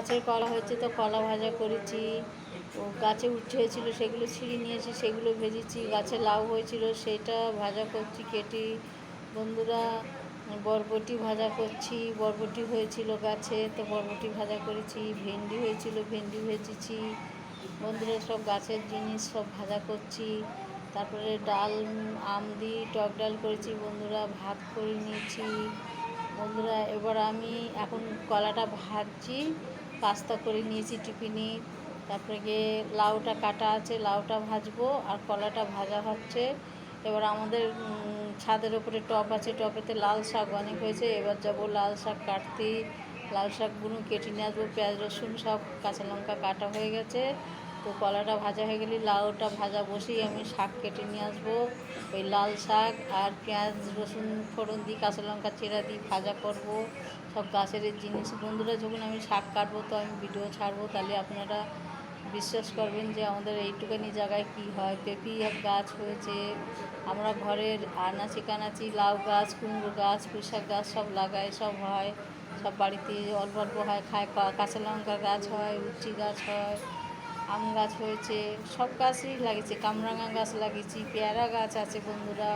গাছের কলা হচ্ছে তো কলা ভাজা করেছি। ও গাছে উচ্ছে হয়েছিল সেগুলো ছিঁড়ে নিয়েছি, সেগুলো ভেজেছি। গাছে লাউ হয়েছিল সেটা ভাজা করছি কেটে। বন্ধুরা, বরবটি ভাজা করছি, বরবটি হয়েছিল গাছে তো বরবটি ভাজা করেছি। ভেন্ডি হয়েছিল, ভেন্ডি ভেজেছি। বন্ধুরা, সব গাছের জিনিস সব ভাজা করছি। তারপরে ডাল, আম দিয়ে টক ডাল করেছি। বন্ধুরা, ভাত করে নিয়েছি। বন্ধুরা, এবার আমি এখন কলাটা ভাজছি, পাস্তা করে নিয়েছি টিফিনে। তারপরে গিয়ে লাউটা কাটা আছে, লাউটা ভাজবো আর কলাটা ভাজা হচ্ছে। এবার আমাদের ছাদের ওপরে টব আছে, টবেতে লাল শাক অনেক হয়েছে। এবার যাব লাল শাক কাটতে। লাল শাকগুলো কেটে নিয়ে আসবো। পেঁয়াজ রসুন সব কাঁচা লঙ্কা কাটা হয়ে গেছে। তো কলাটা ভাজা হয়ে গেলে লাউটা ভাজা বসেই আমি শাক কেটে নিয়ে আসবো। ওই লাল শাক আর পেঁয়াজ রসুন ফোড়ন দিই, কাঁচা লঙ্কা চেরা দিই, ভাজা করব। সব গাছের জিনিস। বন্ধুরা, যখন আমি শাক কাটবো তো আমি ভিডিও ছাড়বো, তাহলে আপনারা বিশ্বাস করবেন যে আমাদের এইটুখানি জায়গায় কি হয়। পেঁপে গাছ হয়েছে, আমরা ঘরের আনাচি কানাচি লাউ গাছ, কুমড়ো গাছ, পুঁইশাক গাছ সব লাগাই, সব হয়। সব বাড়িতে অল্প অল্প হয়, খায়। কাঁচা লঙ্কা গাছ হয়, উচ্ছি গাছ হয়, আম গাছ হয়েছে, সব গাছই লাগিয়েছি। কামরাঙা গাছ লাগিয়েছি, পেয়ারা গাছ আছে বন্ধুরা।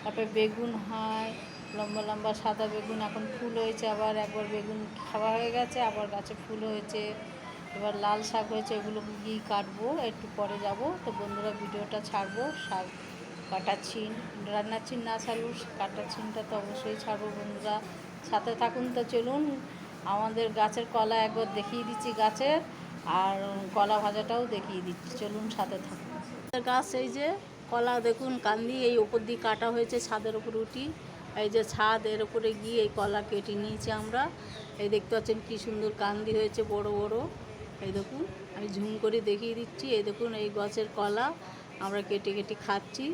তারপরে বেগুন হয়, লম্বা লম্বা সাদা বেগুন, এখন ফুল হয়েছে। আবার একবার বেগুন খাওয়া হয়ে গেছে, আবার গাছে ফুল হয়েছে। এবার লাল শাক হয়েছে, এগুলো গিয়ে কাটবো, একটু পরে যাব। তো বন্ধুরা, ভিডিওটা ছাড়বো। শাক কাটার ছিন, রান্নার ছিন না ছাড়বো, কাটার ছিনটা তো অবশ্যই ছাড়বো। বন্ধুরা, সাথে থাকুন। তো চলুন, আমাদের গাছের কলা একবার দেখিয়ে দিচ্ছি গাছের, আর কলা ভাজাটাও দেখিয়ে দিচ্ছি। চলুন, সাথে থাকুন। গাছ এই যে কলা দেখুন, কান্দি এই ওপর দিয়ে কাটা হয়েছে, ছাদের ওপর উঠি। এই যে ছাদ, এর উপরে গিয়ে এই কলা কেটে নিয়েছি আমরা। এই দেখতে পাচ্ছেন কি সুন্দর কান্দি হয়েছে, বড় বড়। এই দেখুন, আমি ঝুম করে দেখিয়ে দিচ্ছি। এই দেখুন, এই গাছের কলা আমরা কেটে কেটে খাচ্ছি।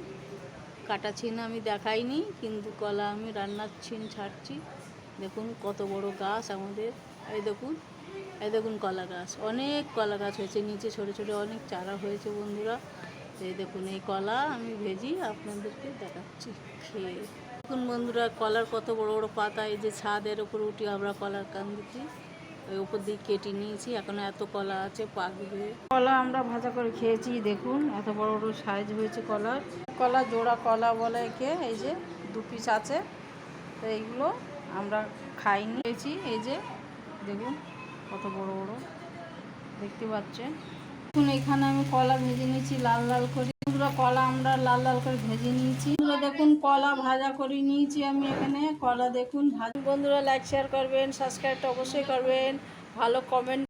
কাটা ছিন আমি দেখাইনি, কিন্তু কলা আমি রান্নার ছিন ছাড়ছি। দেখুন কত বড় গাছ আমাদের। এই দেখুন, এই দেখুন কলা গাছ, অনেক কলা গাছ হয়েছে, নিচে ছোটো ছোটো অনেক চারা হয়েছে বন্ধুরা। এই দেখুন, এই কলা আমি ভেজি আপনাদেরকে দেখাচ্ছি খেয়ে। দেখুন বন্ধুরা, কলার কত বড় বড় পাতা। এই যে ছাদের ওপর উঠি আমরা কলার কান্দিতে, ওই উপর দিয়ে কেটে নিয়েছি। এখনও এত কলা আছে, পাকবে। কলা আমরা ভাজা করে খেয়েছি। দেখুন এত বড় বড় সাইজ হয়েছে কলার। কলা জোড়া কলা বলে একে। এই যে 2 পিস আছে, তো এইগুলো আমরা খাইনি, খেয়েছি। এই যে দেখুন কত বড় বড় দেখতে পাচ্ছেন। দেখুন, এখানে আমি কলা ভেজে নিয়েছি লাল লাল করে। কলা আমরা লাল লাল করে ভেজে নিয়েছি। দেখুন, কলা ভাজা করে নিয়েছি আমি এখানে। কলা দেখুন ভাজা। বন্ধুরা, লাইক শেয়ার করবেন, সাবস্ক্রাইবটা অবশ্যই করবেন, ভালো কমেন্ট